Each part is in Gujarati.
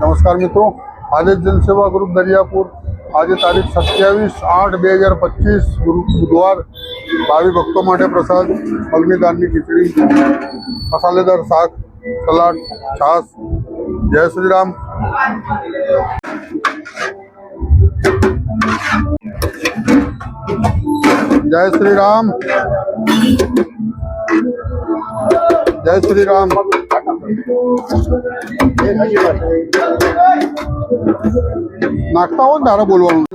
નમસ્કાર મિત્રો, આજે જનસેવા ગ્રુપ દરિયાપુર આજે તારીખ 27/8/2025 બુધવાર ભાવિ ભક્તો માટે પ્રસાદ અગ્નિ દાનની ખીચડી, મસાલેદાર શાક, સલાડ, છાશ. જય શ્રી રામ. જય શ્રી રામ. જય શ્રી રામ. નાખતા હો ને તારે બોલવાનું.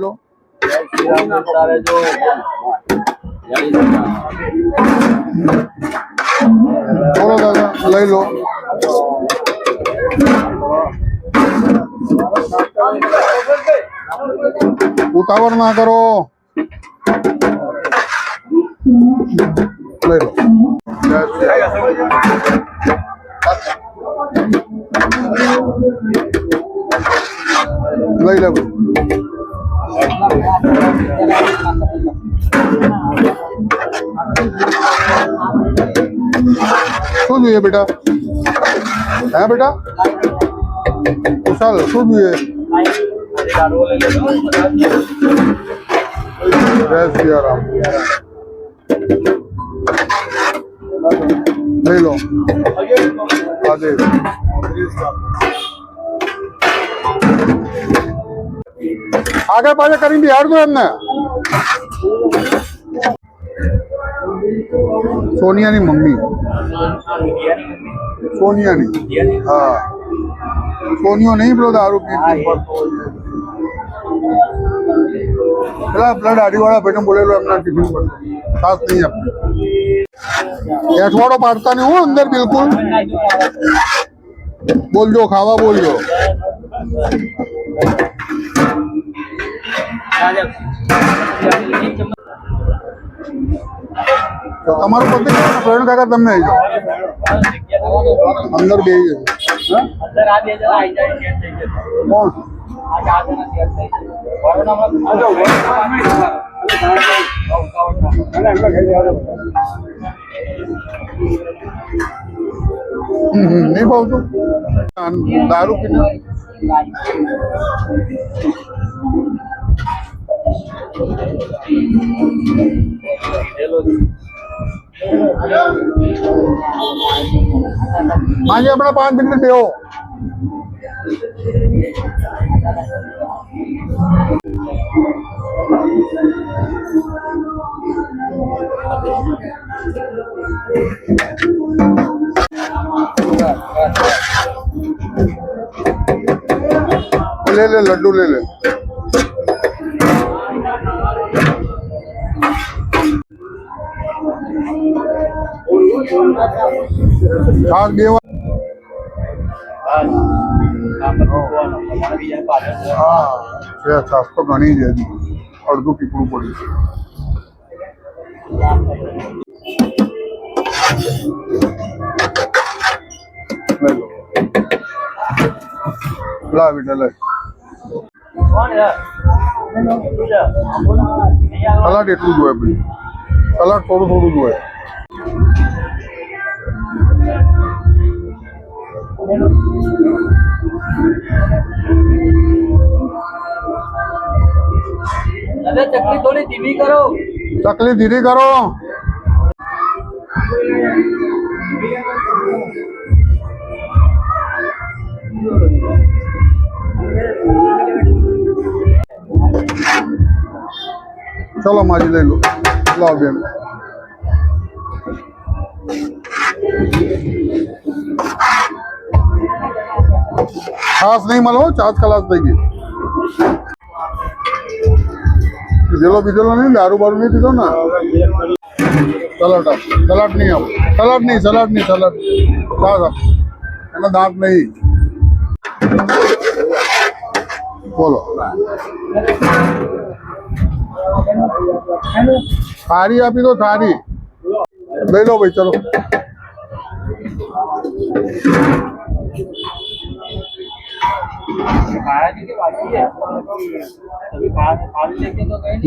બોલો દાદા, લઈ લો. ઉતાવળ ના કરો, લઈ લો. લઈ લે. શું જોઈએ બેટા? હે બેટા ચાલ, શું જોઈએ? જય શ્રી રામ. લઈ લો. આગળ પાછળ કરી બિહાડજો એમને. સોનિયાની મમ્મી. સોનિયાની? હા, સોનિયો નહીં પેલો દારૂ પીતો. પેલા દાઢી વાળા ભાઈને બોલેલો એમના ટિફિન પર ખાસ નહીં આપે. એઠવાડો પાડતા નહીં હું અંદર બિલકુલ. બોલજો, ખાવા બોલજો. તમારું પતિ પ્રવીણ કાકા તમે આવી જાઓ અંદર. બે કોણ? નહીં ભાવતું દારૂ પીને. આજે આપણે 5 મિનિટ દેવો. ले ले लड्डू ले ले. खास देवा. हाँ, छास तो घनी है. अर्धू टीपू पड़ी. ला बेटा ले. सलाड એટલું જોઈએ ભાઈ. સલાડ થોડું થોડું જોઈએ. અરે ચકલી થોડી ધીમી કરો. ચકલી ધીરી કરો. चलो माजी ले लो. लाओ बेन. छाछ नहीं मलो, छाछ खलास देगी. पीजेलो पीजेलो नहीं, दारू बारू नहीं पीजो ना. सलाड सलाड नहीं आप. सलाड नहीं, सलाड नहीं, सलाड छाछ आप है ना. दांत नहीं. बोलो. थारी आपी तो थारी ले लो भाई. चलो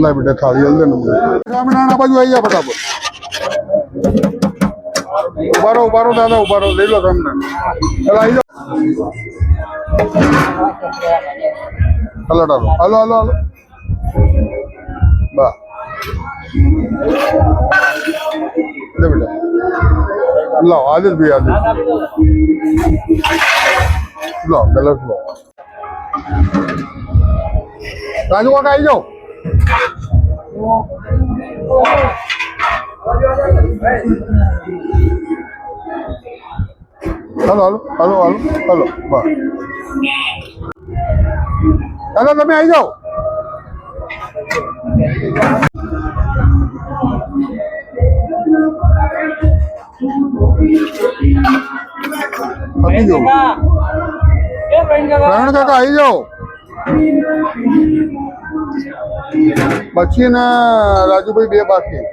ला बेटा थाली जल्दी ना बाजू आई जा फटाफट. उबारो उबारो दादा उबारो. ले लो सामने. चलो आई जाओ. સલાડ હાલો હાલો હાલો હાલો બા દે બેટા લાવ આદિલ ભાઈ આદિલ લો ગલત લો રાજુ કાકા આવી જાઓ હાલો હાલો હાલો હાલો હાલો બસ દાદા તમે આવી જાઓ પતી જાઓ પ્રવીણ કાકા આવી જાઓ પછી ને રાજુભાઈ બે બાકી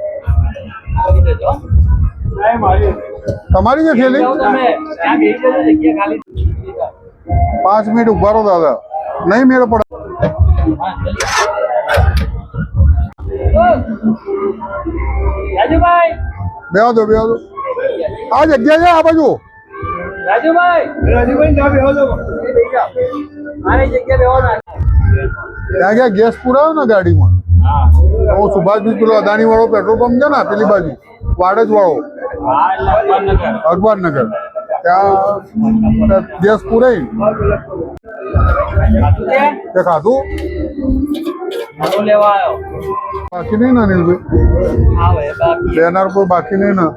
તમારી છે થેલી 5 મિનિટ ઉભા રહો દાદા નહીં મેળ પડે રાજુભાઈ બેહો દો આ જગ્યા છે આ બાજુ રાજુભાઈ ના બેહો દો આની જગ્યા બેહો ના ત્યાં ગયા ગેસ પુરાયો ને ગાડીમાં હું સુભાષભાઈ પેલો અદાણી વાળો પેટ્રોલ પંપ છે ને પેલી બાજુ વાડજ વાળો અખબારનગર ત્યાં ગેસ પુરાઈ તે ખાધું લેવા આવ્યો બાકી નહીં ને અનિલભાઈ બેનર પર બાકી નહીં ને